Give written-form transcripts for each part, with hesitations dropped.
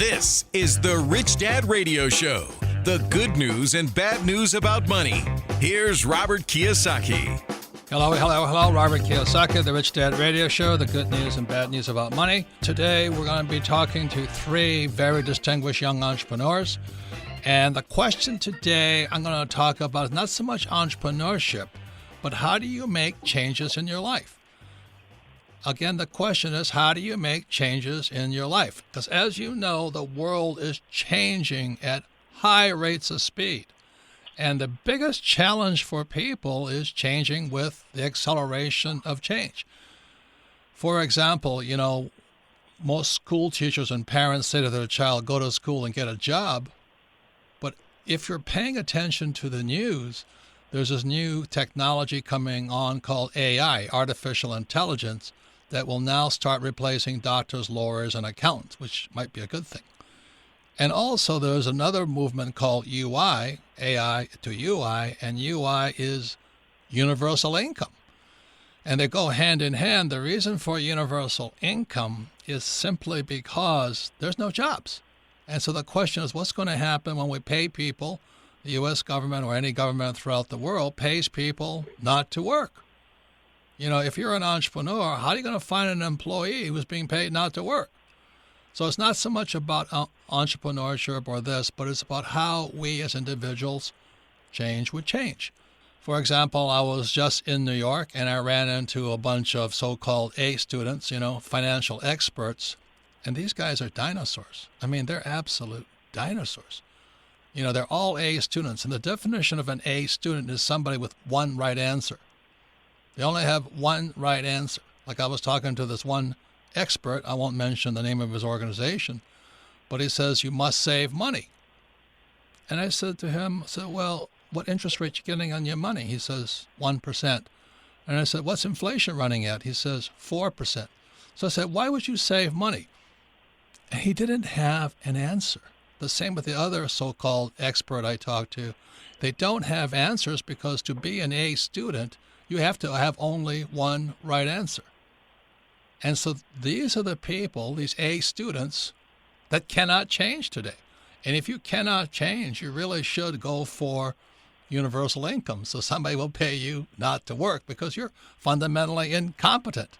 This is the Rich Dad Radio Show, the good news and bad news about money. Here's Robert Kiyosaki. Hello, Robert Kiyosaki, the Rich Dad Radio Show, the good news and bad news about money. Today, we're going to be talking to three very distinguished young entrepreneurs. And the question today I'm going to talk about is not so much entrepreneurship, but how do you make changes in your life? Again, the question is, how do you make changes in your life? Because as you know, the world is changing at high rates of speed. And the biggest challenge for people is changing with the acceleration of change. For example, most school teachers and parents say to their child, go to school and get a job. But if you're paying attention to the news, there's this new technology coming on called AI, artificial intelligence, that will now start replacing doctors, lawyers, and accountants, which might be a good thing. And also there's another movement called UI, AI to UI, and UI is universal income. And they go hand in hand. The reason for universal income is simply because there's no jobs. And so the question is, what's going to happen when we pay people, the U.S. government or any government throughout the world pays people not to work? If you're an entrepreneur, how are you going to find an employee who's being paid not to work? So it's not so much about entrepreneurship or this, but it's about how we as individuals change with change. For example, I was just in New York and I ran into a bunch of so-called A students, financial experts, and these guys are dinosaurs. I mean, they're absolute dinosaurs. They're all A students, and the definition of an A student is somebody with one right answer. They only have one right answer. Like I was talking to this one expert, I won't mention the name of his organization, but he says, you must save money. And I said to him, well, what interest rate you getting on your money? He says, 1%. And I said, what's inflation running at? He says, 4%. So I said, why would you save money? And he didn't have an answer. The same with the other so-called expert I talked to. They don't have answers because to be an A student, you have to have only one right answer. And so these are the people, these A students, that cannot change today. And if you cannot change, you really should go for universal income. So somebody will pay you not to work because you're fundamentally incompetent.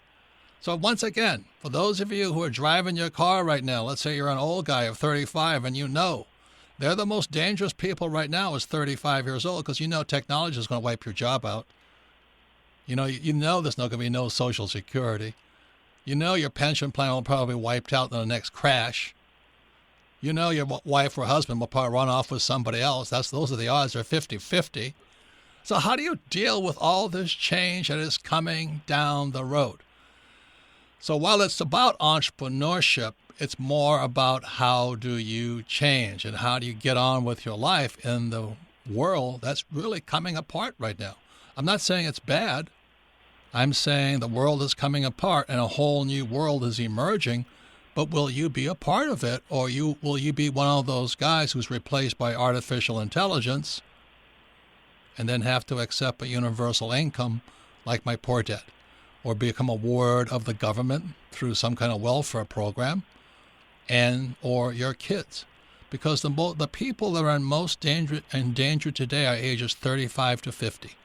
So once again, for those of you who are driving your car right now, let's say you're an old guy of 35 and they're the most dangerous people right now is 35 years old because technology is going to wipe your job out. There's not going to be no Social Security. Your pension plan will probably be wiped out in the next crash. Your wife or husband will probably run off with somebody else. Those are the odds. They're 50-50. So how do you deal with all this change that is coming down the road? So while it's about entrepreneurship, it's more about how do you change and how do you get on with your life in the world that's really coming apart right now. I'm not saying it's bad. I'm saying the world is coming apart and a whole new world is emerging, but will you be a part of it, or will you be one of those guys who's replaced by artificial intelligence and then have to accept a universal income like my poor dad, or become a ward of the government through some kind of welfare program, or your kids? Because the people that are in most danger today are ages 35 to 50.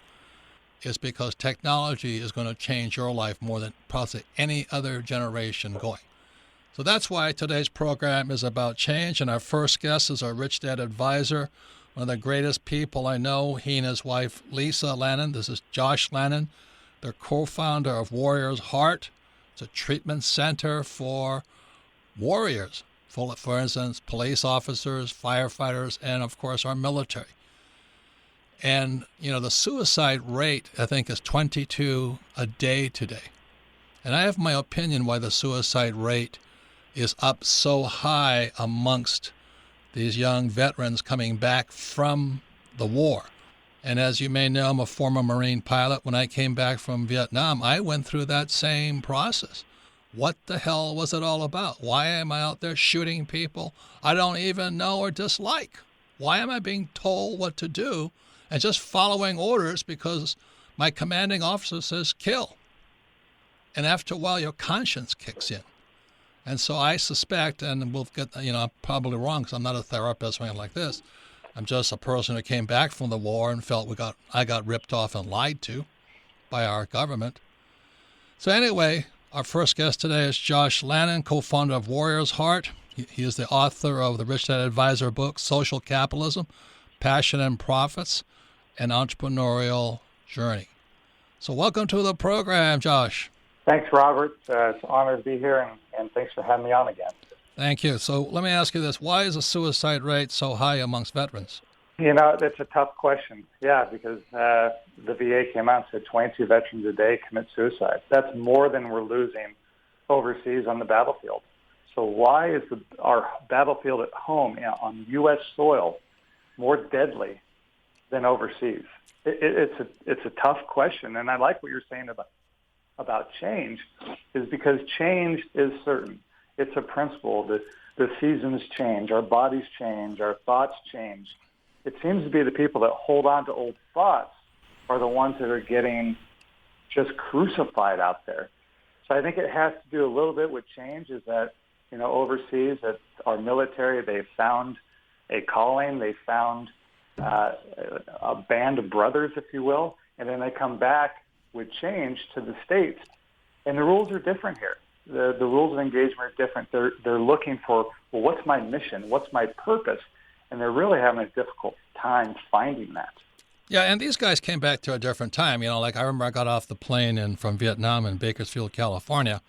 Is because technology is going to change your life more than probably any other generation going. So that's why today's program is about change. And our first guest is our Rich Dad advisor, one of the greatest people I know, he and his wife, Lisa Lannon. This is Josh Lannon. They're co-founder of Warrior's Heart. It's a treatment center for warriors, for instance, police officers, firefighters, and of course our military. And, the suicide rate, I think, is 22 a day today. And I have my opinion why the suicide rate is up so high amongst these young veterans coming back from the war. And as you may know, I'm a former Marine pilot. When I came back from Vietnam, I went through that same process. What the hell was it all about? Why am I out there shooting people I don't even know or dislike? Why am I being told what to do and just following orders because my commanding officer says kill? And after a while, your conscience kicks in. And so I suspect, and we'll get, I'm probably wrong because I'm not a therapist or anything like this. I'm just a person who came back from the war and felt I got ripped off and lied to by our government. So anyway, our first guest today is Josh Lannon, co-founder of Warrior's Heart. He is the author of the Rich Dad Advisor book, Social Capitalism, Passion and Profits, and Entrepreneurial Journey. So welcome to the program, Josh. Thanks, Robert. It's an honor to be here, and thanks for having me on again. Thank you. So let me ask you this. Why is the suicide rate so high amongst veterans? That's a tough question. Yeah, because the VA came out and said 22 veterans a day commit suicide. That's more than we're losing overseas on the battlefield. So why is our battlefield at home on U.S. soil more deadly than overseas? It's a tough question, and I like what you're saying about change, is because change is certain. It's a principle. The seasons change, our bodies change, our thoughts change. It seems to be the people that hold on to old thoughts are the ones that are getting just crucified out there. So I think it has to do a little bit with change, is that, overseas, that our military, they found a calling, they found a band of brothers, if you will, and then they come back with change to the States. And the rules are different here. The rules of engagement are different. They're looking for, well, what's my mission? What's my purpose? And they're really having a difficult time finding that. Yeah, and these guys came back to a different time. Like I remember I got off the plane from Vietnam in Bakersfield, California,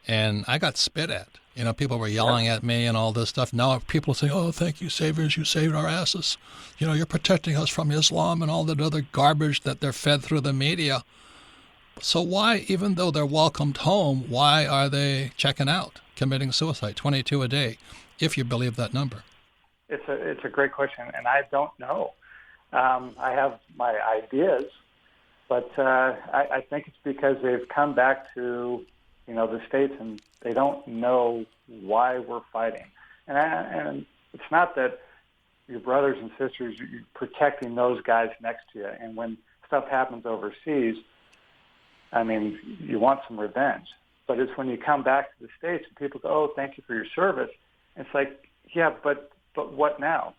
and I got spit at. People were yelling at me and all this stuff. Now people say, oh, thank you, saviors, you saved our asses. You're protecting us from Islam and all that other garbage that they're fed through the media. So why, even though they're welcomed home, why are they checking out, committing suicide, 22 a day, if you believe that number? It's a great question, and I don't know. I have my ideas, but I think it's because they've come back to the States, and they don't know why we're fighting. And it's not that your brothers and sisters, you're protecting those guys next to you. And when stuff happens overseas, you want some revenge. But it's when you come back to the States and people go, oh, thank you for your service. And it's like, yeah, but what now?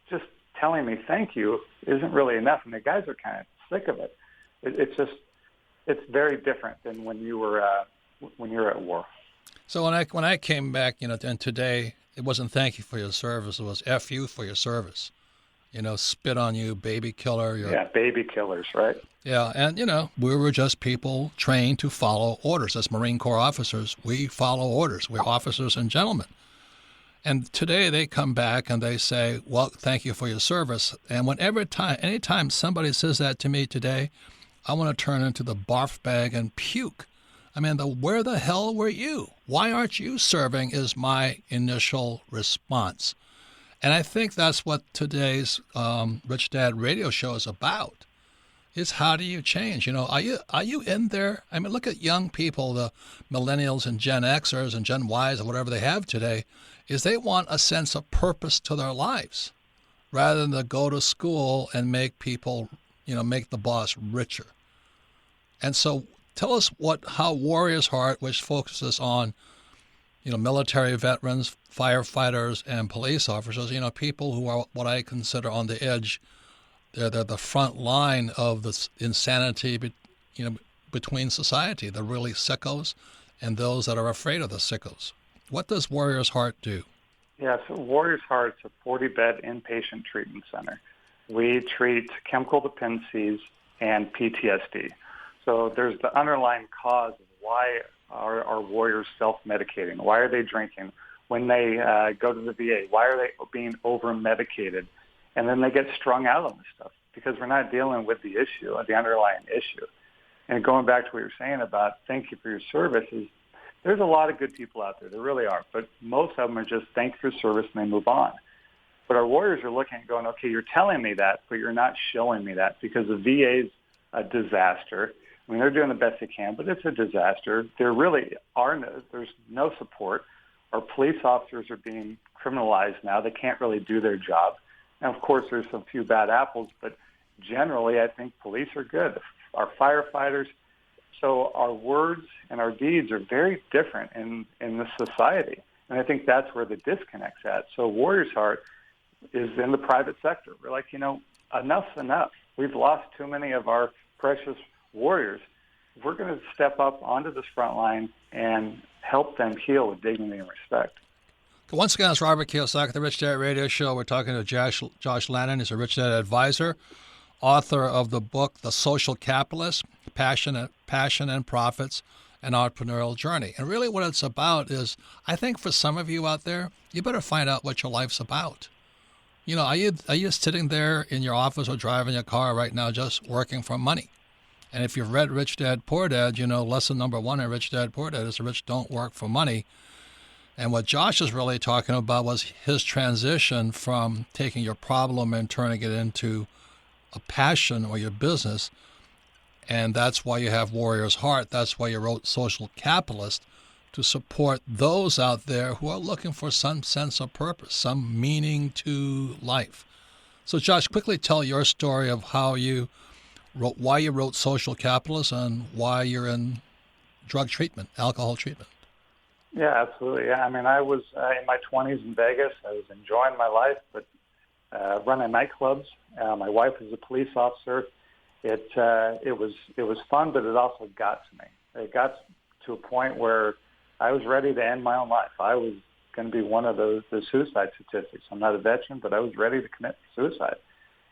Just telling me thank you isn't really enough. And the guys are kind of sick of it. It's very different than when you're at war. So when I came back, and today it wasn't thank you for your service, it was F you for your service. Spit on you, baby killer. Yeah, baby killers, right? Yeah, and we were just people trained to follow orders. As Marine Corps officers, we follow orders. We're officers and gentlemen. And today they come back and they say, well, thank you for your service. And anytime somebody says that to me today, I want to turn into the barf bag and puke. Where the hell were you? Why aren't you serving is my initial response. And I think that's what today's Rich Dad radio show is about, is how do you change? Are you in there? Look at young people, the millennials and Gen Xers and Gen Ys or whatever they have today, is they want a sense of purpose to their lives rather than to go to school and make people, make the boss richer. And so tell us how Warrior's Heart, which focuses on, military veterans, firefighters, and police officers, people who are what I consider on the edge. They're the front line of this insanity, between society, the really sickos and those that are afraid of the sickos. What does Warrior's Heart do? Yeah, so Warrior's Heart is a 40-bed inpatient treatment center. We treat chemical dependencies and PTSD. So there's the underlying cause of why are our warriors self-medicating? Why are they drinking? When they go to the VA, why are they being over-medicated? And then they get strung out on this stuff because we're not dealing with the issue, the underlying issue. And going back to what you're saying about thank you for your service, there's a lot of good people out there. There really are. But most of them are just thank you for your service and they move on. But our warriors are looking and going, okay, you're telling me that, but you're not showing me that because the VA's a disaster. They're doing the best they can, but it's a disaster. There's no support. Our police officers are being criminalized now. They can't really do their job. And, of course, there's some few bad apples, but generally I think police are good. Our firefighters, So our words and our deeds are very different in this society. And I think that's where the disconnect's at. So Warrior's Heart is in the private sector. We're like, enough's enough. We've lost too many of our precious warriors. We're going to step up onto this front line and help them heal with dignity and respect. Once again, it's Robert Kiyosaki, the Rich Dad Radio Show. We're talking to Josh Lannon. He's a Rich Dad advisor, author of the book, The Social Capitalist, Passion and Profits, an Entrepreneurial Journey. And really what it's about is, I think for some of you out there, you better find out what your life's about. Are you sitting there in your office or driving your car right now just working for money? And if you've read Rich Dad, Poor Dad, lesson number 1 in Rich Dad, Poor Dad is the rich don't work for money. And what Josh is really talking about was his transition from taking your problem and turning it into a passion or your business. And that's why you have Warrior's Heart. That's why you wrote Social Capitalist, to support those out there who are looking for some sense of purpose, some meaning to life. So Josh, quickly tell your story of why you wrote Social Capitalist and why you're in drug treatment, alcohol treatment. Yeah, absolutely. Yeah, I was in my 20s in Vegas. I was enjoying my life, but running nightclubs. My wife was a police officer. It was fun, but it also got to me. It got to a point where I was ready to end my own life. I was going to be one of the suicide statistics. I'm not a veteran, but I was ready to commit suicide.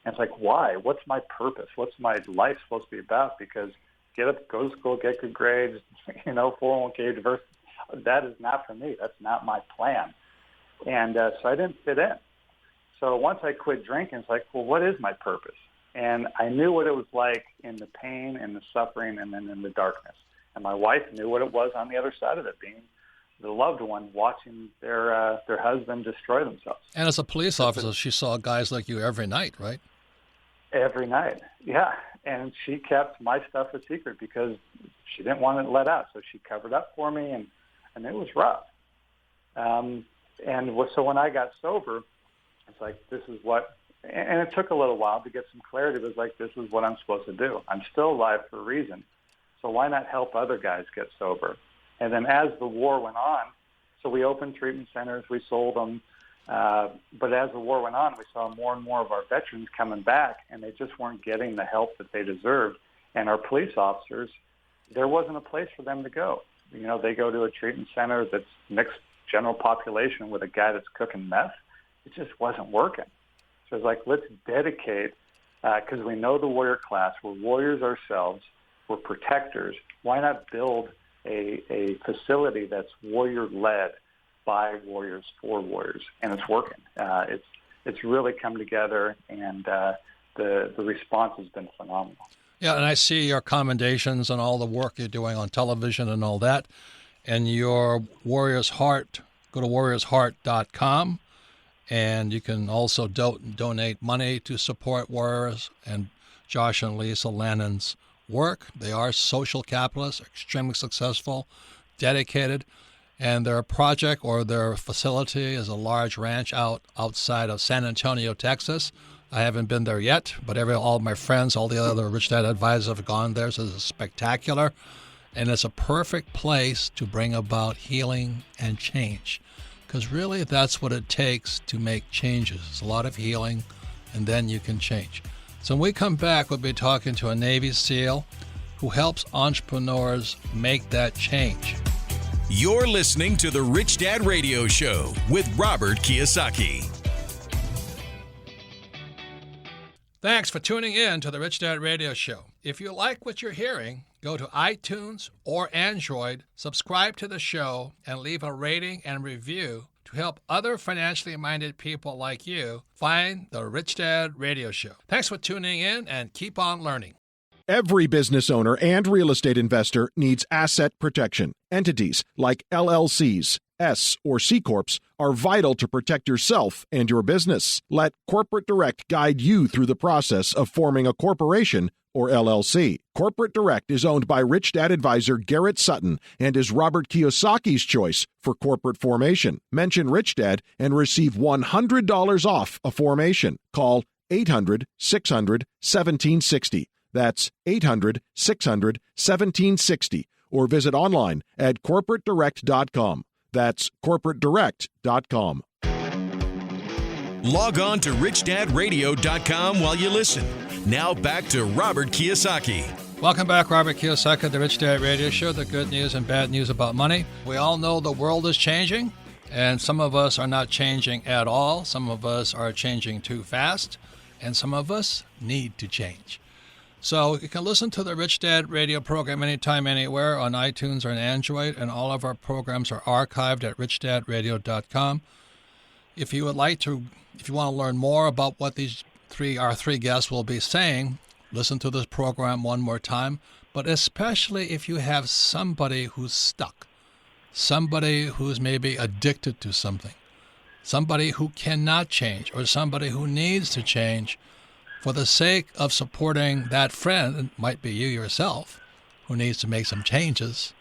And it's like, why? What's my purpose? What's my life supposed to be about? Because get up, go to school, get good grades, 401k, diversity. That is not for me. That's not my plan. And so I didn't fit in. So once I quit drinking, it's like, well, what is my purpose? And I knew what it was like in the pain and the suffering and then in the darkness. And my wife knew what it was on the other side of it, being the loved one watching their husband destroy themselves. And as a police officer, she saw guys like you every night, right? Every night, yeah. And she kept my stuff a secret because she didn't want it let out. So she covered up for me, and it was rough. So when I got sober, it's like, this is what, and it took a little while to get some clarity. It was like, this is what I'm supposed to do. I'm still alive for a reason. So why not help other guys get sober? And then as the war went on, so we opened treatment centers, we sold them. But as the war went on, we saw more and more of our veterans coming back, and they just weren't getting the help that they deserved. And our police officers, there wasn't a place for them to go. They go to a treatment center that's mixed general population with a guy that's cooking meth. It just wasn't working. So it's like, let's dedicate, because we know the warrior class. We're warriors ourselves. We're protectors. Why not build a facility that's warrior-led by warriors for warriors? And it's working. It's really come together, and the response has been phenomenal. Yeah, and I see your commendations and all the work you're doing on television and all that. And your Warrior's Heart, go to warriorsheart.com, and you can also donate money to support Warriors and Josh and Lisa Lannon's work. They are social capitalists, extremely successful, dedicated, and their project or their facility is a large ranch outside of San Antonio, Texas. I haven't been there yet, but all of my friends, all the other Rich Dad advisors have gone there, so it's spectacular. And it's a perfect place to bring about healing and change, because really that's what it takes to make changes. It's a lot of healing, and then you can change. So when we come back, we'll be talking to a Navy SEAL who helps entrepreneurs make that change. You're listening to the Rich Dad Radio Show with Robert Kiyosaki. Thanks for tuning in to the Rich Dad Radio Show. If you like what you're hearing, go to iTunes or Android, subscribe to the show, and leave a rating and review to help other financially minded people like you find the Rich Dad Radio Show. Thanks for tuning in, and keep on learning. Every business owner and real estate investor needs asset protection. Entities like LLCs, S or C Corps are vital to protect yourself and your business. Let Corporate Direct guide you through the process of forming a corporation or LLC. Corporate Direct is owned by Rich Dad advisor Garrett Sutton and is Robert Kiyosaki's choice for corporate formation. Mention Rich Dad and receive $100 off a formation. Call 800-600-1760. That's 800-600-1760 or visit online at corporatedirect.com. That's corporatedirect.com. Log on to richdadradio.com while you listen. Now back to Robert Kiyosaki. Welcome back, Robert Kiyosaki, the Rich Dad Radio Show, the good news and bad news about money. We all know the world is changing, and some of us are not changing at all. Some of us are changing too fast, and some of us need to change. So you can listen to the Rich Dad Radio program anytime, anywhere on iTunes or on Android, and all of our programs are archived at richdadradio.com. If you want to learn more about what our three guests will be saying, listen to this program one more time, but especially if you have somebody who's stuck, somebody who's maybe addicted to something, somebody who cannot change, or somebody who needs to change, for the sake of supporting that friend, it might be you yourself, who needs to make some changes.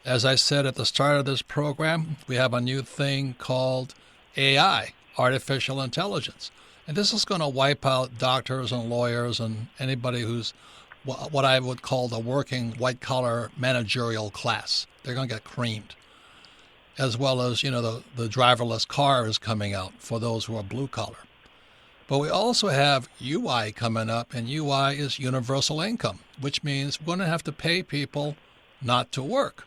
As I said at the start of this program, we have a new thing called AI, artificial intelligence. And this is going to wipe out doctors and lawyers and anybody who's what I would call the working white-collar managerial class. They're going to get creamed. As well as, the driverless car is coming out for those who are blue-collar. But we also have UI coming up, and UI is universal income, which means we're going to have to pay people not to work.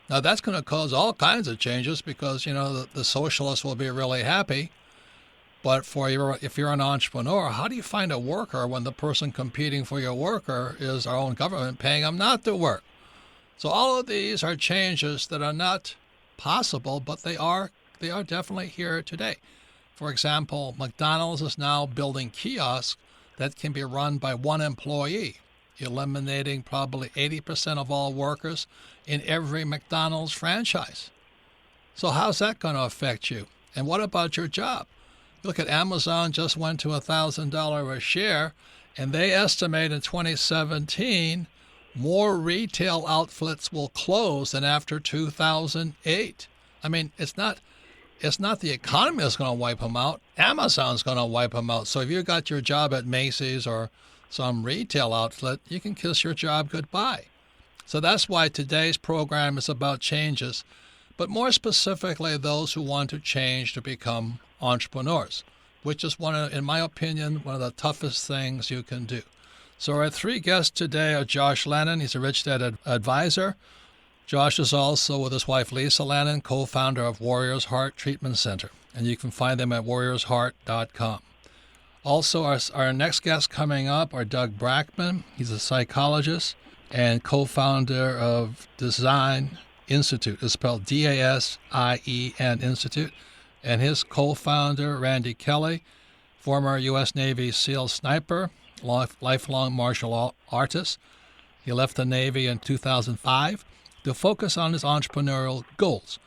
Now, that's going to cause all kinds of changes because, the socialists will be really happy. But if you're an entrepreneur, how do you find a worker when the person competing for your worker is our own government paying them not to work? So all of these are changes that are not possible, but they are definitely here today. For example, McDonald's is now building kiosks that can be run by one employee, eliminating probably 80% of all workers in every McDonald's franchise. So how's that going to affect you? And what about your job? Look at Amazon just went to $1,000 a share, and they estimate in 2017 more retail outlets will close than after 2008. I mean, it's not the economy that's going to wipe them out. Amazon's going to wipe them out. So if you got your job at Macy's or some retail outlet, you can kiss your job goodbye. So that's why today's program is about changes, but more specifically, those who want to change to become entrepreneurs, which is in my opinion, one of the toughest things you can do. So our three guests today are Josh Lannon. He's a Rich Dad advisor. Josh is also, with his wife Lisa Lannon, co-founder of Warriors Heart Treatment Center, and you can find them at warriorsheart.com. Also, our next guest coming up are Doug Brackman. He's a psychologist and co-founder of Design Institute. It's spelled D-A-S-I-E-N Institute. And his co-founder, Randy Kelly, former U.S. Navy SEAL sniper, lifelong martial artist. He left the Navy in 2005 to focus on his entrepreneurial goals.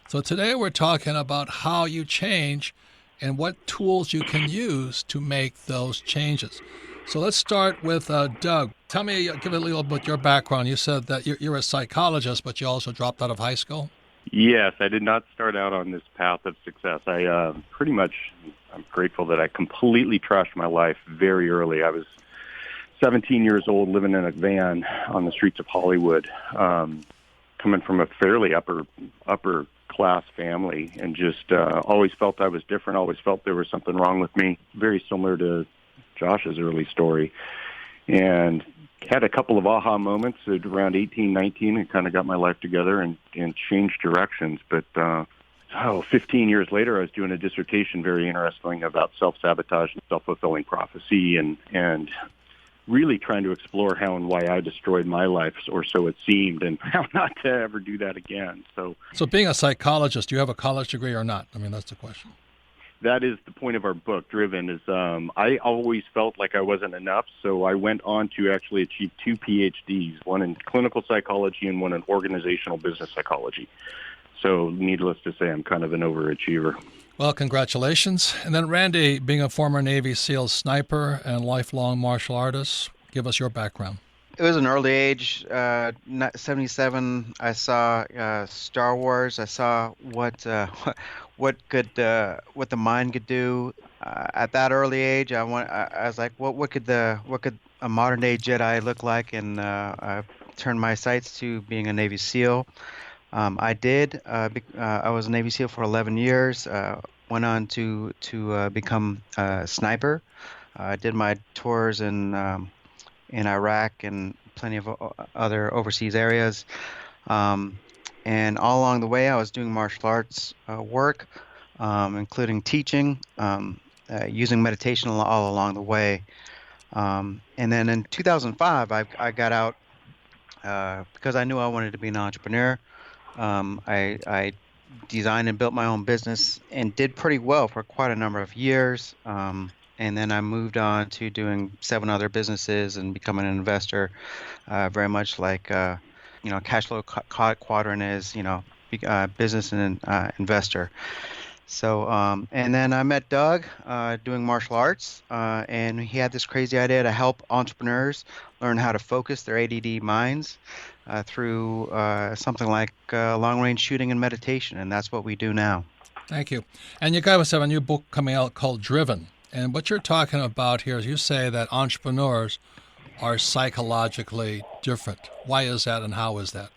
So today we're talking about how you change and what tools you can use to make those changes. So let's start with Doug. Tell me, give a little bit your background. You said that you're a psychologist, but you also dropped out of high school. Yes, I did not start out on this path of success. I'm grateful that I completely trashed my life very early. I was 17 years old, living in a van on the streets of Hollywood, coming from a fairly upper class family, and just always felt I was different, always felt there was something wrong with me, very similar to Josh's early story. And had a couple of aha moments at around 18, 19, and kind of got my life together and changed directions. But 15 years later, I was doing a dissertation, very interesting, about self-sabotage and self-fulfilling prophecy, and really trying to explore how and why I destroyed my life, or so it seemed, and how not to ever do that again. So being a psychologist, do you have a college degree or not? I mean, that's the question. That is the point of our book, Driven, is I always felt like I wasn't enough, so I went on to actually achieve 2 PhDs, one in clinical psychology and one in organizational business psychology. So needless to say, I'm kind of an overachiever. Well, congratulations. And then Randy, being a former Navy SEAL sniper and lifelong martial artist, give us your background. It was an early age, 77. I saw Star Wars. I saw what the mind could do. At that early age, I was like, what could a modern day Jedi look like, and I turned my sights to being a Navy SEAL. I was a Navy SEAL for 11 years. Went on to become a sniper. I did my tours in Iraq and plenty of other overseas areas. And all along the way, I was doing martial arts work, including teaching, using meditation all along the way. And then in 2005, I got out because I knew I wanted to be an entrepreneur. I designed and built my own business and did pretty well for quite a number of years. And then I moved on to doing 7 other businesses and becoming an investor, very much like, cash flow quadrant is, business and investor. So, and then I met Doug doing martial arts, and he had this crazy idea to help entrepreneurs learn how to focus their ADD minds through something like long-range shooting and meditation, and that's what we do now. Thank you. And you guys have a new book coming out called Driven. And what you're talking about here is you say that entrepreneurs are psychologically different. Why is that, and how is that?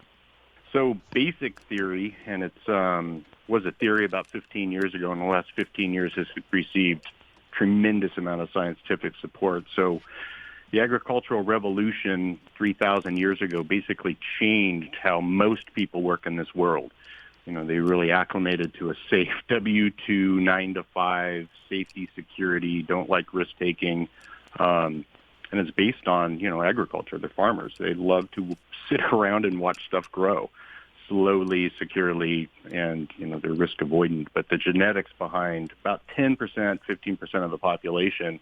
So basic theory, and it's was a theory about 15 years ago, and the last 15 years has received tremendous amount of scientific support. So the agricultural revolution 3,000 years ago basically changed how most people work in this world. They really acclimated to a safe W-2, 9 to 5, safety, security, don't like risk-taking. And it's based on, agriculture. They're farmers. They love to sit around and watch stuff grow slowly, securely, and, they're risk avoidant. But the genetics behind about 10%, 15% of the population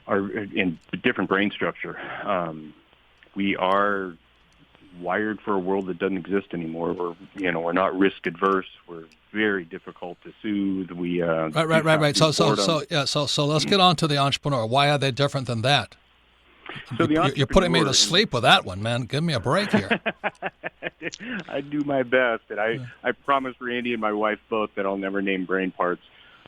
are in different brain structure. We are wired for a world that doesn't exist anymore. We're not risk adverse. We're very difficult to soothe. We right. So let's get on to the entrepreneur. Why are they different than that? So you're putting me to sleep with that one, man. Give me a break here. I do my best, and I promised Randy and my wife both that I'll never name brain parts.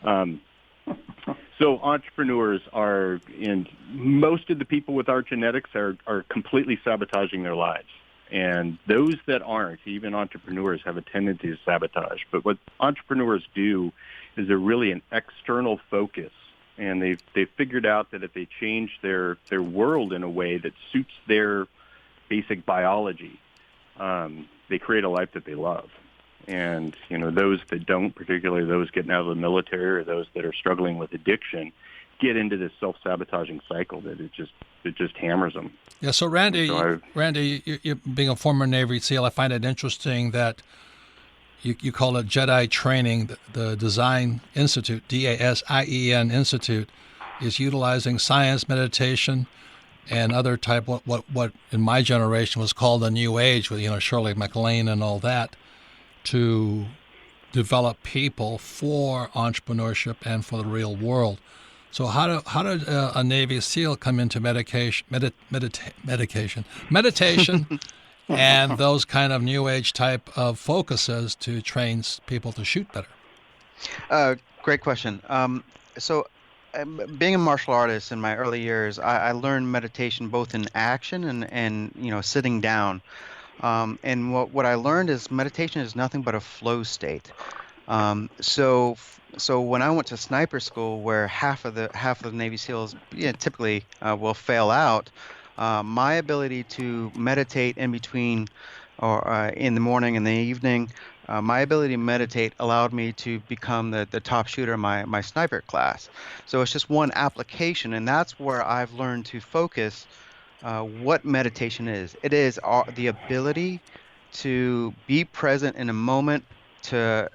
So entrepreneurs and most of the people with our genetics are completely sabotaging their lives. And those that aren't, even entrepreneurs, have a tendency to sabotage. But what entrepreneurs do is they're really an external focus. And they've figured out that if they change their world in a way that suits their basic biology, they create a life that they love. And, those that don't, particularly those getting out of the military or those that are struggling with addiction, get into this self-sabotaging cycle that it just hammers them. Yeah, so Randy, you being a former Navy SEAL, I find it interesting that you call it Jedi training. The Design Institute, DASIEN Institute, is utilizing science, meditation, and other type what in my generation was called the New Age, with Shirley MacLaine and all that, to develop people for entrepreneurship and for the real world. So how did a Navy SEAL come into meditation, and those kind of New Age type of focuses to train people to shoot better? Great question. So being a martial artist in my early years, I learned meditation both in action and sitting down. And what I learned is meditation is nothing but a flow state. So when I went to sniper school, where half of the Navy SEALs typically will fail out, my ability to meditate in between or in the morning and the evening, my ability to meditate allowed me to become the top shooter in my sniper class. So it's just one application, and that's where I've learned to focus what meditation is. It is the ability to be present in a moment to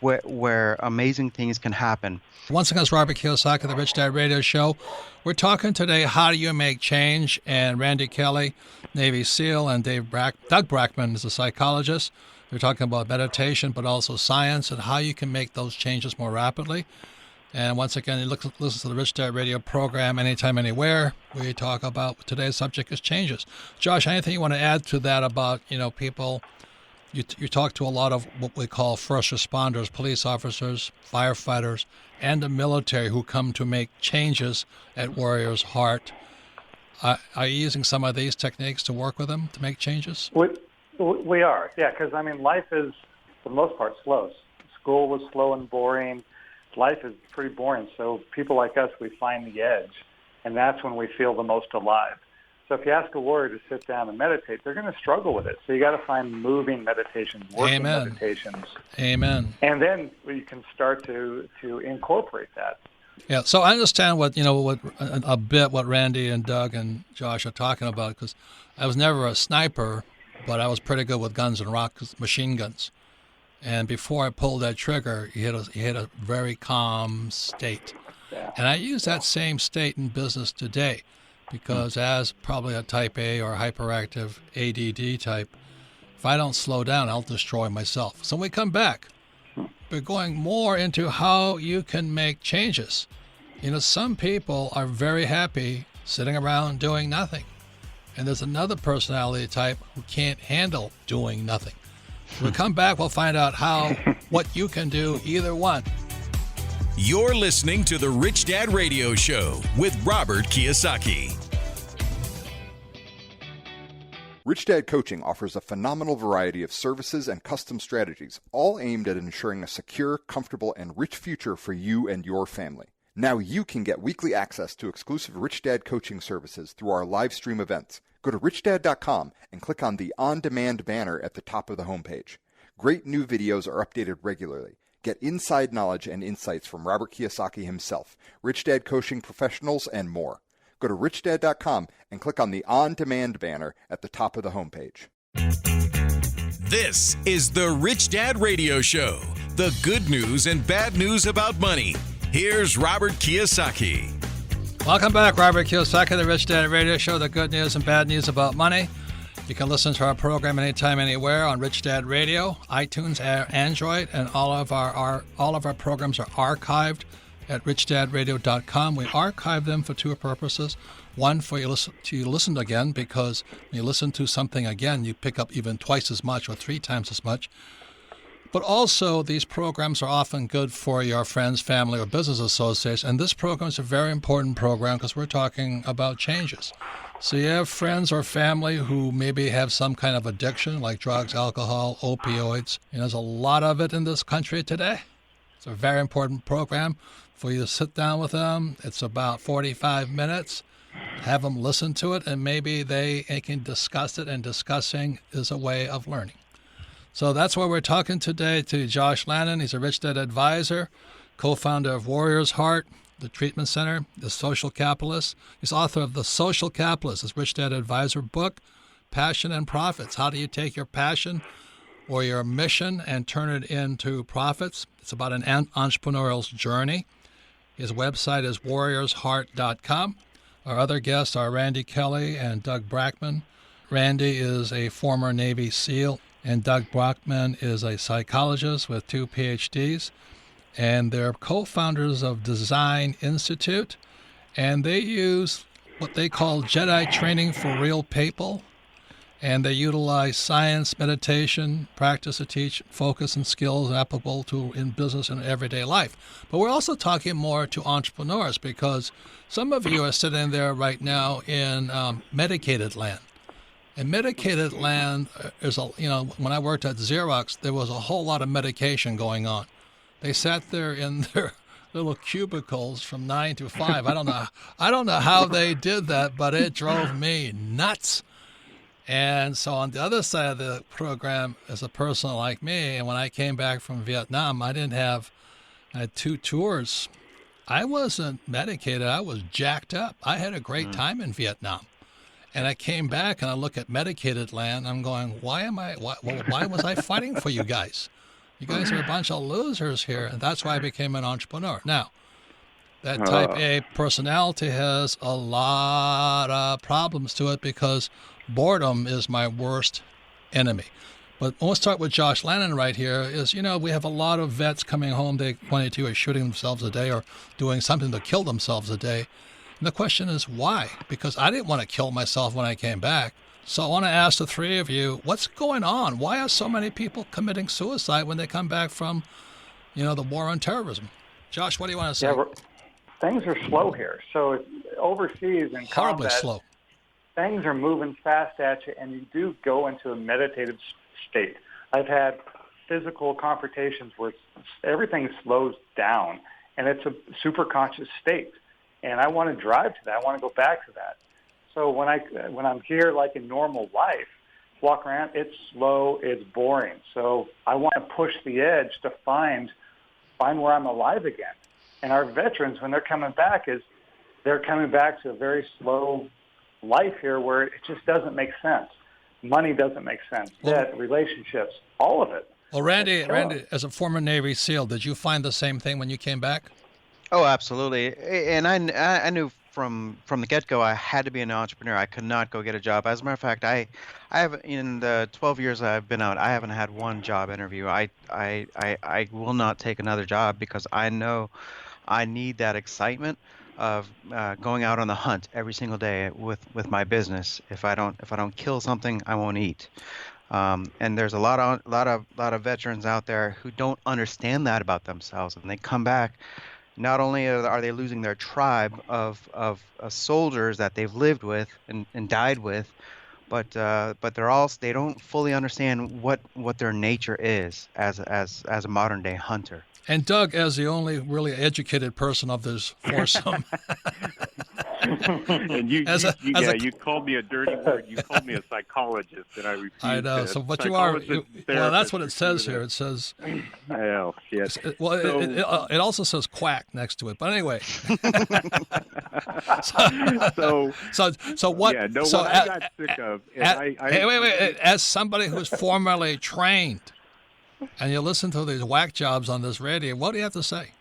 where amazing things can happen. Once again, it's Robert Kiyosaki, the Rich Dad Radio Show. We're talking today, how do you make change? And Randy Kelly, Navy SEAL, and Doug Brackman is a psychologist. They're talking about meditation, but also science and how you can make those changes more rapidly. And once again, you listen to the Rich Dad Radio program anytime, anywhere. We talk about today's subject is changes. Josh, anything you want to add to that about, people? You talk to a lot of what we call first responders, police officers, firefighters, and the military who come to make changes at Warrior's Heart. Are you using some of these techniques to work with them to make changes? We are, yeah, because, I mean, life is, for the most part, slow. School was slow and boring. Life is pretty boring. So people like us, we find the edge, and that's when we feel the most alive. So if you ask a warrior to sit down and meditate, they're going to struggle with it. So you got to find moving meditations, working meditations. Amen. And then you can start to incorporate that. Yeah, so I understand what Randy and Doug and Josh are talking about, because I was never a sniper, but I was pretty good with guns and machine guns. And before I pulled that trigger, you hit a very calm state. Yeah. And I use that same state in business today, because as probably a type A or hyperactive ADD type, if I don't slow down, I'll destroy myself. So when we come back, we're going more into how you can make changes. You know, some people are very happy sitting around doing nothing. And there's another personality type who can't handle doing nothing. When we come back, we'll find out what you can do, either one. You're listening to the Rich Dad Radio Show with Robert Kiyosaki. Rich Dad Coaching offers a phenomenal variety of services and custom strategies, all aimed at ensuring a secure, comfortable, and rich future for you and your family. Now you can get weekly access to exclusive Rich Dad coaching services through our live stream events. Go to richdad.com and click on the On-Demand banner at the top of the homepage. Great new videos are updated regularly. Get inside knowledge and insights from Robert Kiyosaki himself, Rich Dad coaching professionals, and more. Go to richdad.com and click on the On-Demand banner at the top of the homepage. This is the Rich Dad Radio Show, the good news and bad news about money. Here's Robert Kiyosaki. Welcome back, Robert Kiyosaki, the Rich Dad Radio Show, the good news and bad news about money. You can listen to our program anytime, anywhere on Rich Dad Radio, iTunes, Android, and all of our programs are archived at richdadradio.com. We archive them for two purposes. One, for you to listen again, because when you listen to something again, you pick up even twice as much or 3 times as much. But also, these programs are often good for your friends, family, or business associates. And this program is a very important program because we're talking about changes. So you have friends or family who maybe have some kind of addiction, like drugs, alcohol, opioids. And there's a lot of it in this country today. It's a very important program for you to sit down with them. It's about 45 minutes. Have them listen to it, and maybe they can discuss it, and discussing is a way of learning. So that's why we're talking today to Josh Lannon. He's a Rich Dad advisor, co-founder of Warrior's Heart, the treatment center, the social capitalist. He's author of The Social Capitalist, his Rich Dad advisor book, Passion and Profits. How do you take your passion or your mission and turn it into profits? It's about an entrepreneurial's journey. His website is warriorsheart.com. Our other guests are Randy Kelly and Doug Brackman. Randy is a former Navy SEAL, and Doug Brackman is a psychologist with 2 PhDs. And they're co-founders of Design Institute, and they use what they call Jedi training for real people. And they utilize science, meditation, practice to teach focus and skills applicable to in business and everyday life. But we're also talking more to entrepreneurs, because some of you are sitting there right now in medicated land. And medicated land is, when I worked at Xerox, there was a whole lot of medication going on. They sat there in their little cubicles from 9 to 5. I don't know how they did that, but it drove me nuts. And so on the other side of the program, as a person like me, and when I came back from Vietnam, I had 2 tours. I wasn't medicated. I was jacked up. I had a great time in Vietnam. And I came back and I look at medicated land. I'm going, why was I fighting for you guys? You guys are a bunch of losers here. And that's why I became an entrepreneur. Now, that type A personality has a lot of problems to it, because boredom is my worst enemy. But we'll start with Josh Lannon right here. We have a lot of vets coming home. They 22 are shooting themselves a day or doing something to kill themselves a day. And the question is why? Because I didn't want to kill myself when I came back. So I want to ask the 3 of you, what's going on? Why are so many people committing suicide when they come back from, the war on terrorism? Josh, what do you want to say? Yeah, things are slow here. So overseas in horribly combat, slow. things are moving fast at you, and you do go into a meditative state. I've had physical confrontations where everything slows down, and it's a super conscious state. And I want to drive to that. I want to go back to that. So when I'm here, like in normal life, walk around, it's slow, it's boring. So I want to push the edge to find where I'm alive again. And our veterans, when they're coming back, they're coming back to a very slow life here where it just doesn't make sense. Money doesn't make sense. Debt, relationships, all of it. Well, Randy, as a former Navy SEAL, did you find the same thing when you came back? Oh, absolutely. And I knew from the get-go I had to be an entrepreneur. I could not go get a job. As a matter of fact, I have, in the 12 years I've been out, I haven't had one job interview. I will not take another job because I know I need that excitement of going out on the hunt every single day with my business. If I don't kill something, I won't eat. And there's a lot of veterans out there who don't understand that about themselves, and they come back. Not only are they losing their tribe of soldiers that they've lived with and died with, but they don't fully understand what their nature is as a modern day hunter. And Doug, as the only really educated person of this foursome, and you called me a dirty word. You called me a psychologist, and I refused. I know. To. So, but you are. Well, that's what it says here. It says. Oh shit. Well, it also says quack next to it. But anyway. so what? Yeah. No. So what I got sick of. Wait. As somebody who's formerly trained, and you listen to these whack jobs on this radio, what do you have to say?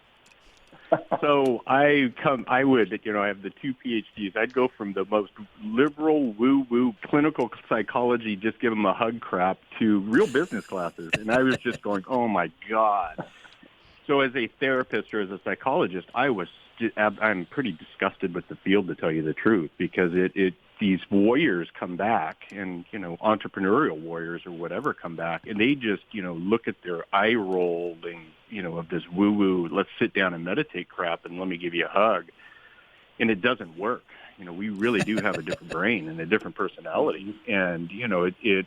So I have the 2 PhDs. I'd go from the most liberal woo-woo clinical psychology, just give them a hug crap, to real business classes. And I was just going, oh my God. So as a therapist or as a psychologist, I'm pretty disgusted with the field, to tell you the truth, because these warriors come back, and, entrepreneurial warriors or whatever come back, and they just, look at their eye rolling, of this woo-woo, let's sit down and meditate crap and let me give you a hug. And it doesn't work. We really do have a different brain and a different personality, and, it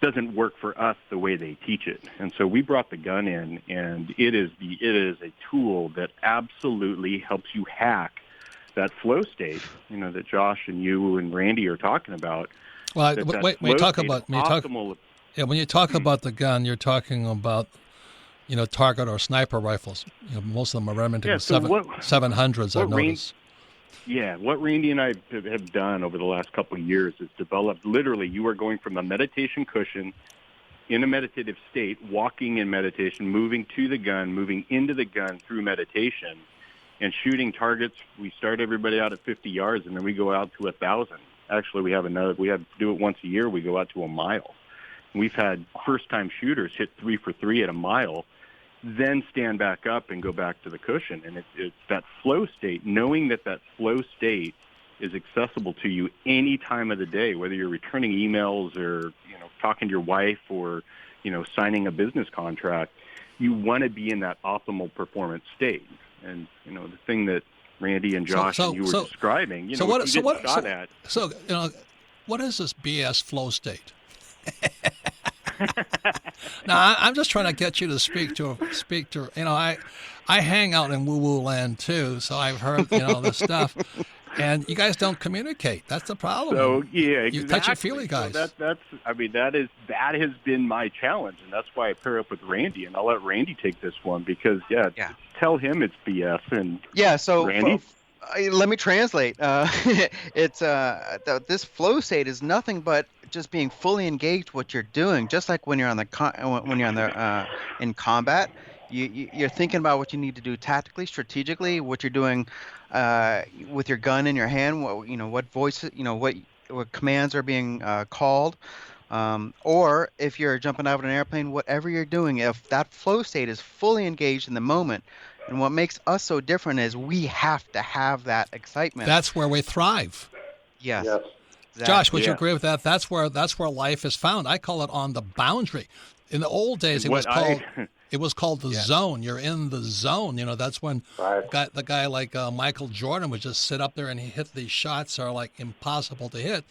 doesn't work for us the way they teach it. And so we brought the gun in, and it is a tool that absolutely helps you hack that flow state, that Josh and you and Randy are talking about. Well, when you talk about the gun, you're talking about, target or sniper rifles. Most of them are Remington 700s. I've noticed. What Randy and I have done over the last couple of years is developed. Literally, you are going from a meditation cushion in a meditative state, walking in meditation, moving to the gun, moving into the gun through meditation, and shooting targets. We start everybody out at 50 yards, and then we go out to 1,000. Actually, we have to do it once a year. We go out to a mile. We've had first-time shooters hit 3 for 3 at a mile, then stand back up and go back to the cushion. And it's that flow state, knowing that flow state is accessible to you any time of the day, whether you're returning emails or, talking to your wife or, signing a business contract. You want to be in that optimal performance state. And, the thing that Randy and Josh and you were describing, what is this BS flow state? Now, I'm just trying to get you to speak to. I hang out in woo-woo land too, so I've heard this stuff, and you guys don't communicate. That's the problem. So yeah, exactly. You touchy-feely guys. So that has been my challenge, and that's why I pair up with Randy, and I'll let Randy take this one because tell him it's BS and So Randy. Let me translate. It's this flow state is nothing but just being fully engaged what you're doing. Just like when you're in combat, you're thinking about what you need to do tactically, strategically, what you're doing with your gun in your hand. What voices, what commands are being called, or if you're jumping out of an airplane, whatever you're doing, if that flow state is fully engaged in the moment. And what makes us so different is we have to have that excitement. That's where we thrive. Yes. Exactly. Josh, would you agree with that? That's where life is found. I call it on the boundary. In the old days, it was called It was called the zone. You're in the zone. You know, that's when the guy like Michael Jordan would just sit up there and he hit these shots that are like impossible to hit.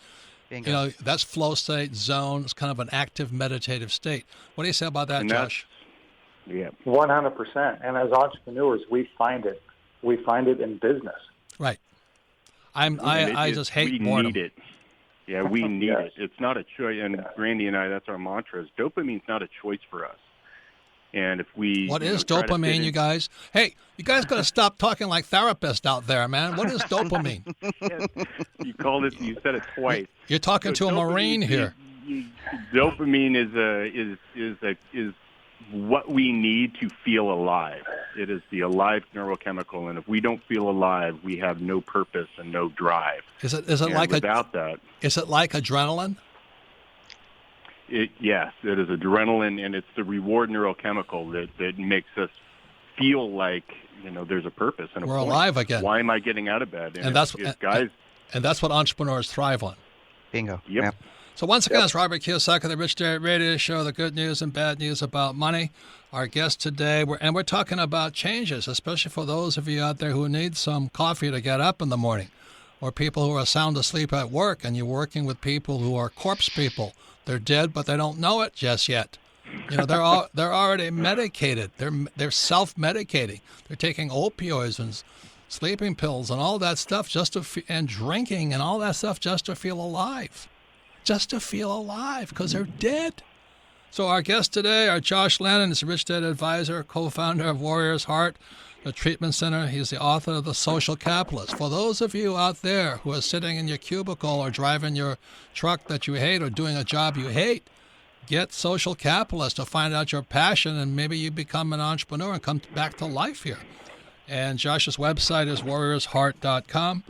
Bingo. You know, that's flow state, zone. It's kind of an active meditative state. What do you say about that, Josh? Yeah, 100%. And as entrepreneurs, we find it. We find it in business. Right. I just hate boredom. We need it. Yeah, we need it. It's not a choice. And Randy and I, that's our mantra. Dopamine's not a choice for us. And if we... What is dopamine, you guys? Hey, you guys got to stop talking like therapists out there, man. What is dopamine? You called it. You said it twice. You're talking to a Marine here. Dopamine is what we need to feel alive. It is the alive neurochemical, and if we don't feel alive, we have no purpose and no drive. Is it like without that? Is it like adrenaline? Yes, it is adrenaline, and it's the reward neurochemical that makes us feel like, you know, there's a purpose and we're alive again. Why am I getting out of bed? And that's what entrepreneurs thrive on. Bingo. Yep. So once again, it's Robert Kiyosaki, the Rich Dad Radio Show, the good news and bad news about money. Our guest today, we're talking about changes, especially for those of you out there who need some coffee to get up in the morning, or people who are sound asleep at work, and you're working with people who are corpse people. They're dead, but they don't know it just yet. You know, they're already medicated. They're self-medicating. They're taking opioids and sleeping pills and all that stuff and drinking and all that stuff just to feel alive. Just to feel alive, because they're dead. So our guest today, our Josh Lannon, is a Rich Dad advisor, co-founder of Warrior's Heart, the treatment center. He's the author of The Social Capitalist. For those of you out there who are sitting in your cubicle or driving your truck that you hate or doing a job you hate, get Social Capitalist to find out your passion, and maybe you become an entrepreneur and come back to life here. And Josh's website is warriorsheart.com.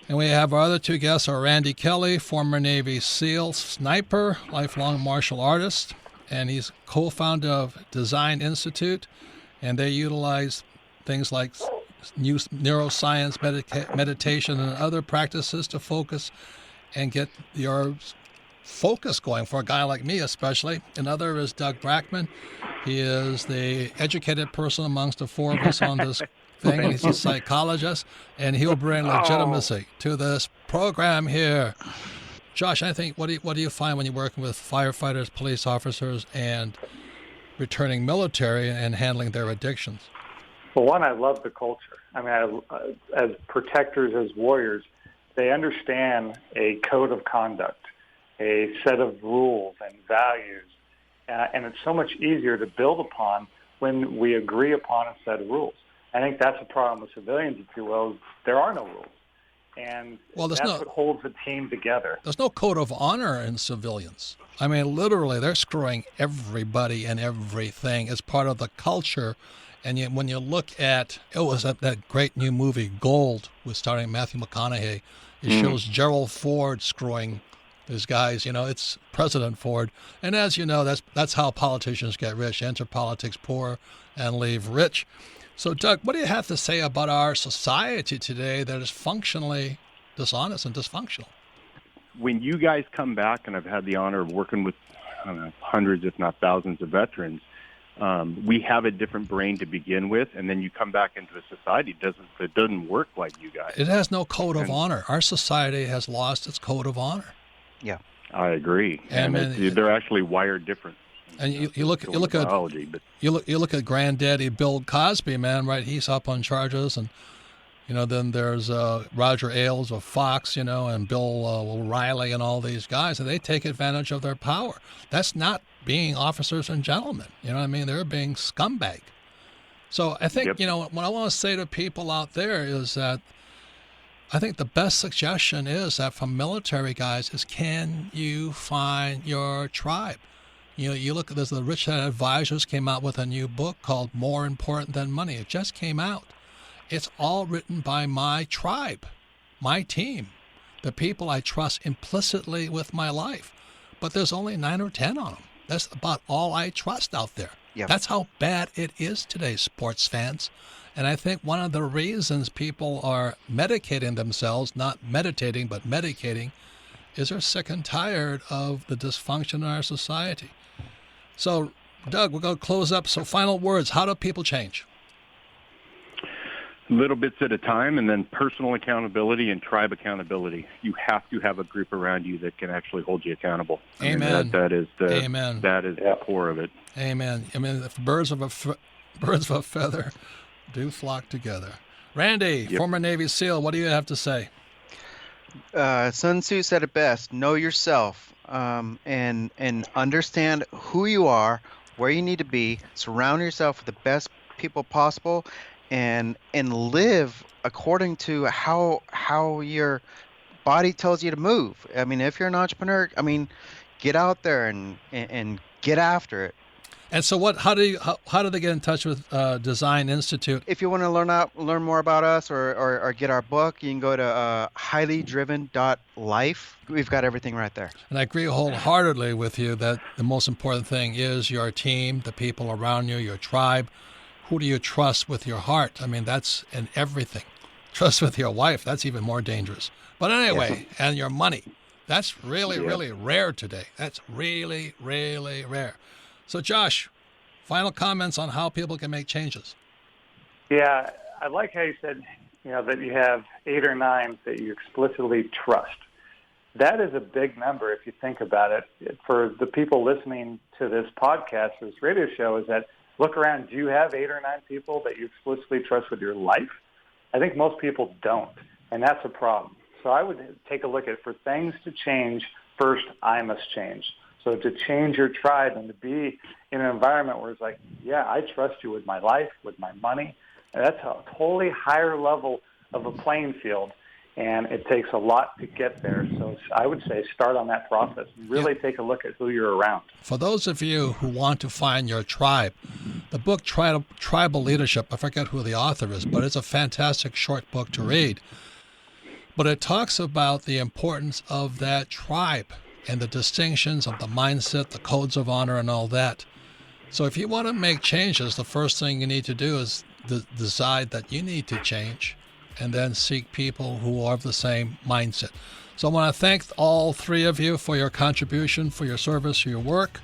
And we have our other two guests are Randy Kelly, former Navy SEAL sniper, lifelong martial artist, and he's co-founder of Design Institute, and they utilize things like neuroscience, meditation, and other practices to focus and get your focus going for a guy like me especially. Another is Doug Brackman. He is the educated person amongst the four of us on this thing. He's a psychologist, and he'll bring legitimacy to this program here. Josh, I think what do you find when you're working with firefighters, police officers, and returning military and handling their addictions? Well, one, I love the culture. I mean, as protectors, as warriors, they understand a code of conduct, a set of rules and values, and it's so much easier to build upon when we agree upon a set of rules. I think that's a problem with civilians, if you will. There are no rules. And that's what holds the team together. There's no code of honor in civilians. I mean, literally, they're screwing everybody and everything as part of the culture. And when you look at, that great new movie, Gold, with starring Matthew McConaughey, it shows Gerald Ford screwing these guys. You know, it's President Ford. And as you know, that's how politicians get rich. Enter politics poor and leave rich. So, Doug, what do you have to say about our society today that is functionally dishonest and dysfunctional? When you guys come back, and I've had the honor of working with hundreds, if not thousands, of veterans, we have a different brain to begin with, and then you come back into a society that doesn't work like you guys. It has no code of honor. Our society has lost its code of honor. Yeah, I agree. And they're actually wired different. And you look at Granddaddy Bill Cosby, man, right? He's up on charges, and then there's Roger Ailes of Fox, and Bill O'Reilly and all these guys, and they take advantage of their power. That's not being officers and gentlemen. You know what I mean? They're being scumbag. So I think what I want to say to people out there is that I think the best suggestion is that from military guys is, can you find your tribe? You look at this, the Rich Dad Advisors came out with a new book called More Important Than Money. It just came out. It's all written by my tribe, my team, the people I trust implicitly with my life. But there's only 9 or 10 on them. That's about all I trust out there. Yep. That's how bad it is today, sports fans. And I think one of the reasons people are medicating themselves, not meditating, but medicating, is they're sick and tired of the dysfunction in our society. So, Doug, we're going to close up. So final words, how do people change? Little bits at a time, and then personal accountability and tribe accountability. You have to have a group around you that can actually hold you accountable. Amen. That is the Amen. That is the core of it. Amen. I mean, if birds of a feather do flock together. Randy, former Navy SEAL, what do you have to say? Sun Tzu said it best: know yourself, and understand who you are, where you need to be. Surround yourself with the best people possible. And live according to how your body tells you to move. I mean, if you're an entrepreneur, get out there and get after it. And so, how do they get in touch with Design Institute? If you want to learn more about us or get our book, you can go to highlydriven.life. We've got everything right there. And I agree wholeheartedly with you that the most important thing is your team, the people around you, your tribe. Who do you trust with your heart? I mean, that's in everything. Trust with your wife, that's even more dangerous. But anyway, and your money. That's really, really rare today. That's really, really rare. So, Josh, final comments on how people can make changes. Yeah, I like how you said, that you have 8 or 9 that you explicitly trust. That is a big number if you think about it. For the people listening to this podcast, this radio show, is that look around. Do you have 8 or 9 people that you explicitly trust with your life? I think most people don't, and that's a problem. So I would take a look at, for things to change, first I must change. So to change your tribe and to be in an environment where it's like, yeah, I trust you with my life, with my money, and that's a totally higher level of a playing field, and it takes a lot to get there. So I would say start on that process and really take a look at who you're around. For those of you who want to find your tribe, the book Tribal Leadership, I forget who the author is, but it's a fantastic short book to read. But it talks about the importance of that tribe and the distinctions of the mindset, the codes of honor, and all that. So if you want to make changes, the first thing you need to do is decide that you need to change, and then seek people who are of the same mindset. So I want to thank all 3 of you for your contribution, for your service, for your work,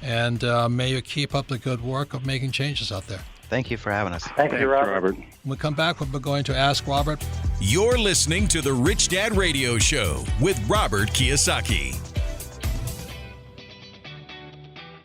and may you keep up the good work of making changes out there. Thank you for having us. Thank you, Robert. When we come back, we're going to ask Robert. You're listening to the Rich Dad Radio Show with Robert Kiyosaki.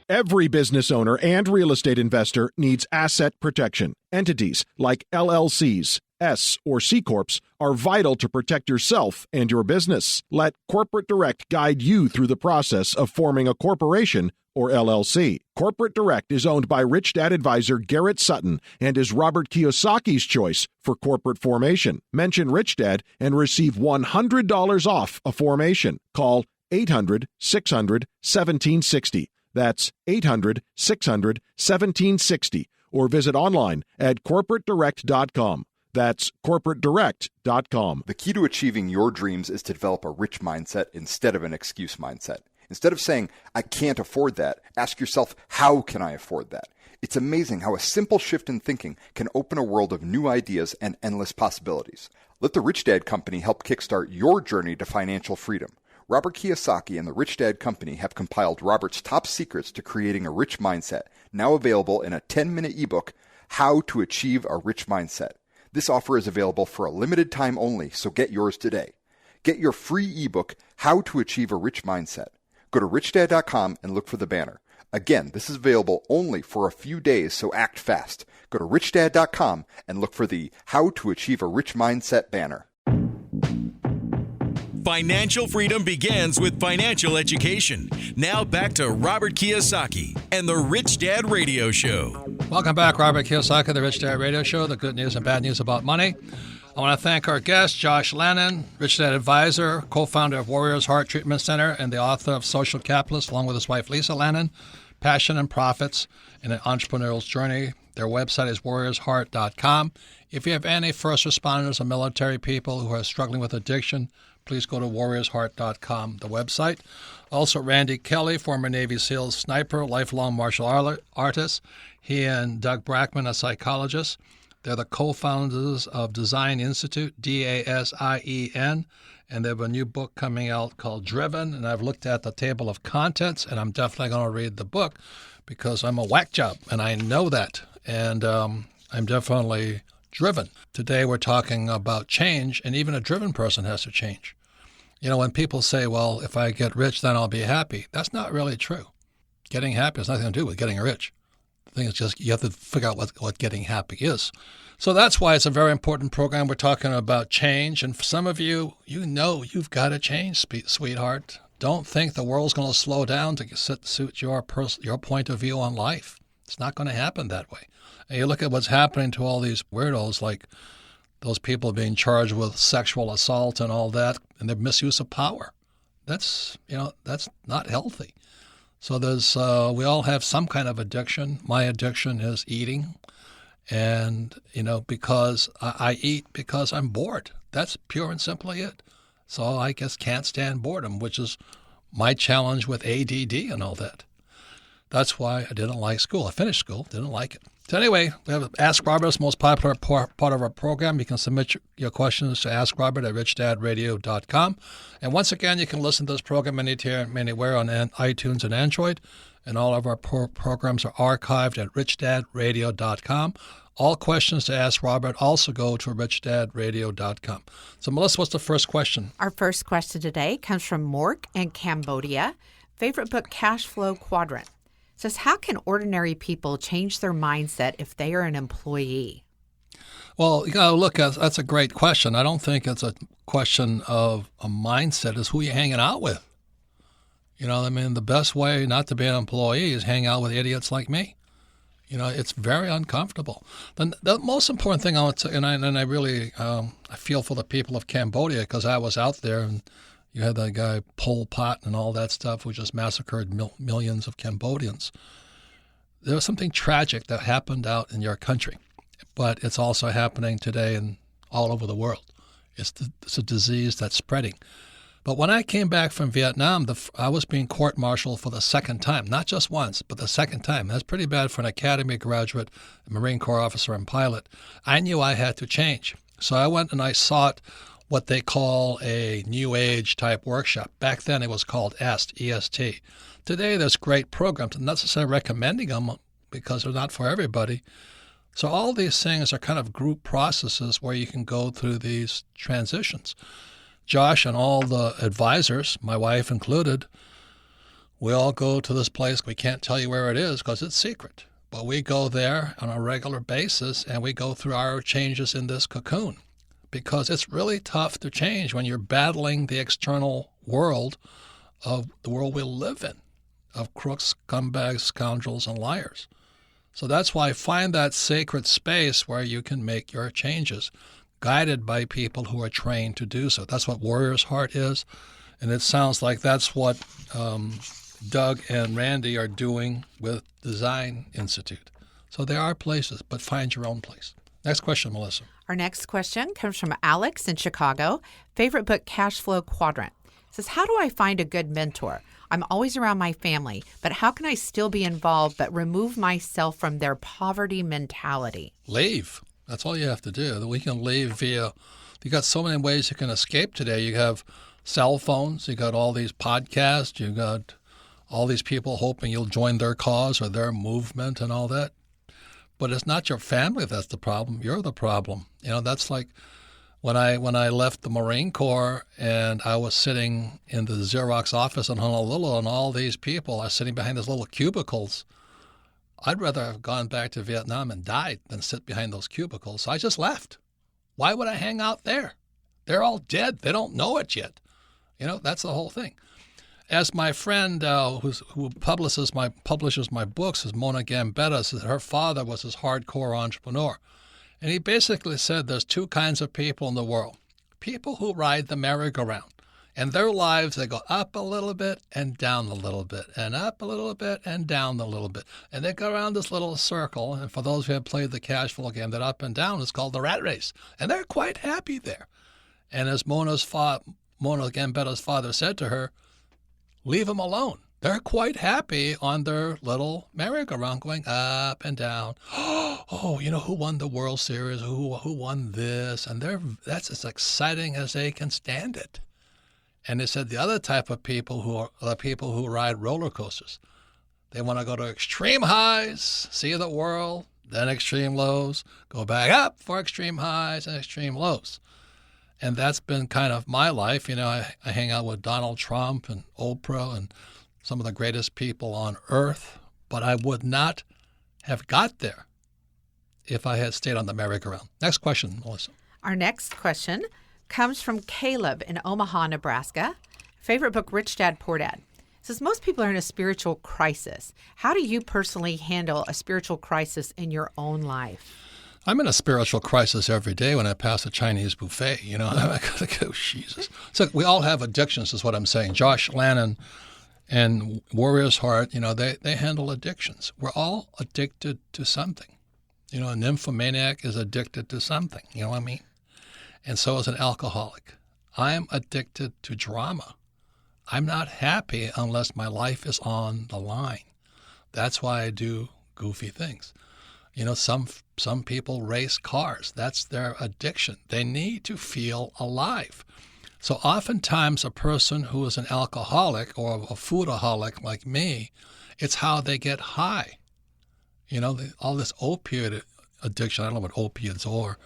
Every business owner and real estate investor needs asset protection. Entities like LLCs, S or C Corps are vital to protect yourself and your business. Let Corporate Direct guide you through the process of forming a corporation or LLC. Corporate Direct is owned by Rich Dad advisor Garrett Sutton and is Robert Kiyosaki's choice for corporate formation. Mention Rich Dad and receive $100 off a formation. Call 800-600-1760. That's 800-600-1760. Or visit online at corporatedirect.com. That's corporatedirect.com. The key to achieving your dreams is to develop a rich mindset instead of an excuse mindset. Instead of saying, I can't afford that, ask yourself, how can I afford that? It's amazing how a simple shift in thinking can open a world of new ideas and endless possibilities. Let the Rich Dad Company help kickstart your journey to financial freedom. Robert Kiyosaki and the Rich Dad Company have compiled Robert's top secrets to creating a rich mindset, now available in a 10-minute ebook, How to Achieve a Rich Mindset. This offer is available for a limited time only, so get yours today. Get your free ebook, How to Achieve a Rich Mindset. Go to richdad.com and look for the banner. Again, this is available only for a few days, so act fast. Go to richdad.com and look for the How to Achieve a Rich Mindset banner. Financial freedom begins with financial education. Now back to Robert Kiyosaki and the Rich Dad Radio Show. Welcome back, Robert Kiyosaki, the Rich Dad Radio Show, the good news and bad news about money. I want to thank our guest, Josh Lannon, Rich Dad advisor, co-founder of Warriors Heart Treatment Center, and the author of Social Capitalist, along with his wife, Lisa Lannon, Passion and Profits in an Entrepreneurial's Journey. Their website is warriorsheart.com. If you have any first responders or military people who are struggling with addiction, please go to warriorsheart.com, the website. Also, Randy Kelly, former Navy SEAL sniper, lifelong martial artist. He and Doug Brackman, a psychologist. They're the co-founders of Design Institute, DASIEN, And they have a new book coming out called Driven, and I've looked at the table of contents, and I'm definitely going to read the book because I'm a whack job, and I know that. And I'm definitely driven. Today we're talking about change, and even a driven person has to change. You know, when people say, well, if I get rich, then I'll be happy, that's not really true. Getting happy has nothing to do with getting rich. The thing is just you have to figure out what getting happy is. So that's why it's a very important program. We're talking about change. And for some of you, you know you've got to change, sweetheart. Don't think the world's going to slow down to suit your point of view on life. It's not going to happen that way. And you look at what's happening to all these weirdos, like those people being charged with sexual assault and all that, and their misuse of power. That's not healthy. So we all have some kind of addiction. My addiction is eating. And, because I eat because I'm bored. That's pure and simply it. So I guess can't stand boredom, which is my challenge with ADD and all that. That's why I didn't like school. I finished school, didn't like it. So anyway, we have Ask Robert, the most popular part of our program. You can submit your questions to AskRobert@richdadradio.com. And once again, you can listen to this program anywhere on iTunes and Android. And all of our programs are archived at richdadradio.com. All questions to Ask Robert also go to richdadradio.com. So, Melissa, what's the first question? Our first question today comes from Mork in Cambodia. Favorite book, Cash Flow Quadrant. It says, how can ordinary people change their mindset if they are an employee? Well, you got to look, that's a great question. I don't think it's a question of a mindset. It's who you're hanging out with. The best way not to be an employee is hang out with idiots like me. It's very uncomfortable. The most important thing I want to, and I really, I feel for the people of Cambodia because I was out there and you had that guy Pol Pot and all that stuff who just massacred millions of Cambodians. There was something tragic that happened out in your country, but it's also happening today and all over the world. It's a disease that's spreading. But when I came back from Vietnam, I was being court-martialed for the second time, not just once, but the second time. That's pretty bad for an academy graduate, a Marine Corps officer and pilot. I knew I had to change. So I went and I sought what they call a New Age type workshop. Back then it was called EST, E-S-T. Today there's great programs. I'm not necessarily recommending them because they're not for everybody. So all these things are kind of group processes where you can go through these transitions. Josh and all the advisors, my wife included, we all go to this place. We can't tell you where it is because it's secret. But we go there on a regular basis and we go through our changes in this cocoon because it's really tough to change when you're battling the external world of the world we live in, of crooks, scumbags, scoundrels, and liars. So that's why I find that sacred space where you can make your changes, guided by people who are trained to do so. That's what Warrior's Heart is, and it sounds like that's what Doug and Randy are doing with Design Institute. So there are places, but find your own place. Next question, Melissa. Our next question comes from Alex in Chicago. Favorite book, Cash Flow Quadrant. It says, how do I find a good mentor? I'm always around my family, but how can I still be involved but remove myself from their poverty mentality? Leave. That's all you have to do. We can leave via, you got so many ways you can escape today. You have cell phones, you got all these podcasts, you got all these people hoping you'll join their cause or their movement and all that. But it's not your family that's the problem. You're the problem. That's like when I left the Marine Corps and I was sitting in the Xerox office in Honolulu and all these people are sitting behind these little cubicles. I'd rather have gone back to Vietnam and died than sit behind those cubicles. So I just left. Why would I hang out there? They're all dead. They don't know it yet. That's the whole thing. As my friend who publishes my books is Mona Gambetta, says her father was his hardcore entrepreneur. And he basically said there's two kinds of people in the world. People who ride the merry-go-round. And their lives, they go up a little bit and down a little bit, and up a little bit and down a little bit. And they go around this little circle. And for those who have played the cash flow game, that up and down is called the rat race. And they're quite happy there. And as Mona Gambetta's father said to her, leave them alone. They're quite happy on their little merry-go-round going up and down. Oh, who won the World Series? Who won this? And that's as exciting as they can stand it. And they said the other type of people are the people who ride roller coasters. They want to go to extreme highs, see the world, then extreme lows, go back up for extreme highs and extreme lows. And that's been kind of my life. I hang out with Donald Trump and Oprah and some of the greatest people on earth, but I would not have got there if I had stayed on the merry-go-round. Next question, Melissa. Our next question comes from Caleb in Omaha, Nebraska. Favorite book, Rich Dad, Poor Dad. It says, most people are in a spiritual crisis. How do you personally handle a spiritual crisis in your own life? I'm in a spiritual crisis every day when I pass a Chinese buffet. I gotta go, Jesus. So we all have addictions, is what I'm saying. Josh Lannon and Warrior's Heart, they handle addictions. We're all addicted to something. A nymphomaniac is addicted to something. You know what I mean? And so is an alcoholic. I'm addicted to drama. I'm not happy unless my life is on the line. That's why I do goofy things. Some people race cars. That's their addiction. They need to feel alive. So oftentimes a person who is an alcoholic or a foodaholic like me, it's how they get high. All this opioid addiction, I don't know what opiates are,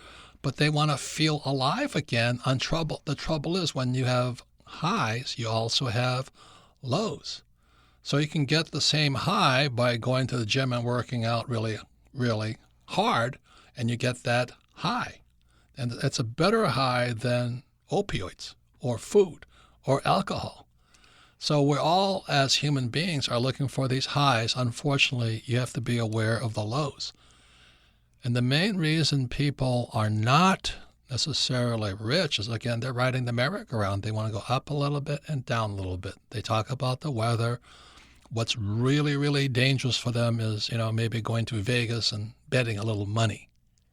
but they want to feel alive again. The trouble is when you have highs, you also have lows. So you can get the same high by going to the gym and working out really, really hard, and you get that high. And it's a better high than opioids or food or alcohol. So we're all, as human beings, are looking for these highs. Unfortunately, you have to be aware of the lows. And the main reason people are not necessarily rich is, again, they're riding the merry-go-round. They want to go up a little bit and down a little bit. They talk about the weather. What's really, really dangerous for them is, maybe going to Vegas and betting a little money.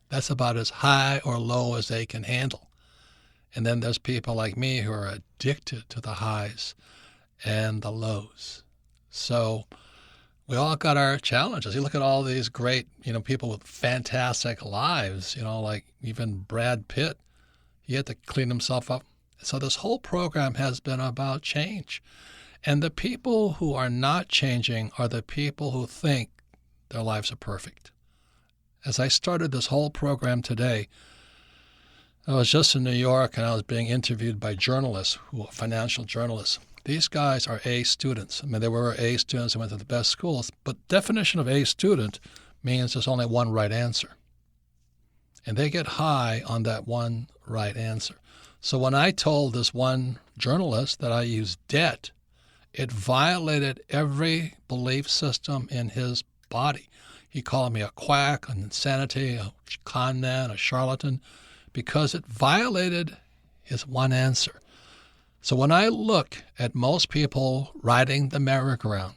That's about as high or low as they can handle. And then there's people like me who are addicted to the highs and the lows. So we all got our challenges. You look at all these great, people with fantastic lives, like even Brad Pitt. He had to clean himself up. So this whole program has been about change. And the people who are not changing are the people who think their lives are perfect. As I started this whole program today, I was just in New York and I was being interviewed by journalists, who are financial journalists. These guys are A students. They were A students and went to the best schools, but definition of A student means there's only one right answer. And they get high on that one right answer. So when I told this one journalist that I used debt, it violated every belief system in his body. He called me a quack, an insanity, a con man, a charlatan, because it violated his one answer. So when I look at most people riding the merry-go-round,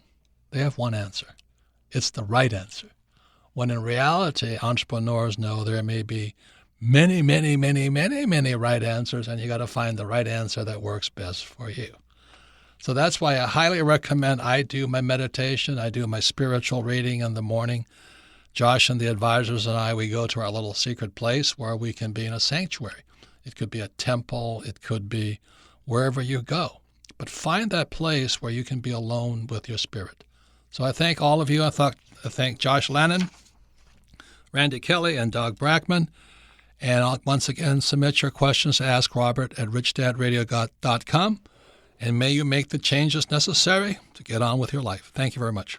they have one answer. It's the right answer. When in reality, entrepreneurs know there may be many, many, many, many, many right answers, and you got to find the right answer that works best for you. So that's why I highly recommend I do my meditation. I do my spiritual reading in the morning. Josh and the advisors and I, we go to our little secret place where we can be in a sanctuary. It could be a temple. It could be wherever you go. But find that place where you can be alone with your spirit. So I thank all of you. I thank Josh Lannon, Randy Kelly, and Doug Brackman. And I'll once again submit your questions to Ask Robert at richdadradio.com. And may you make the changes necessary to get on with your life. Thank you very much.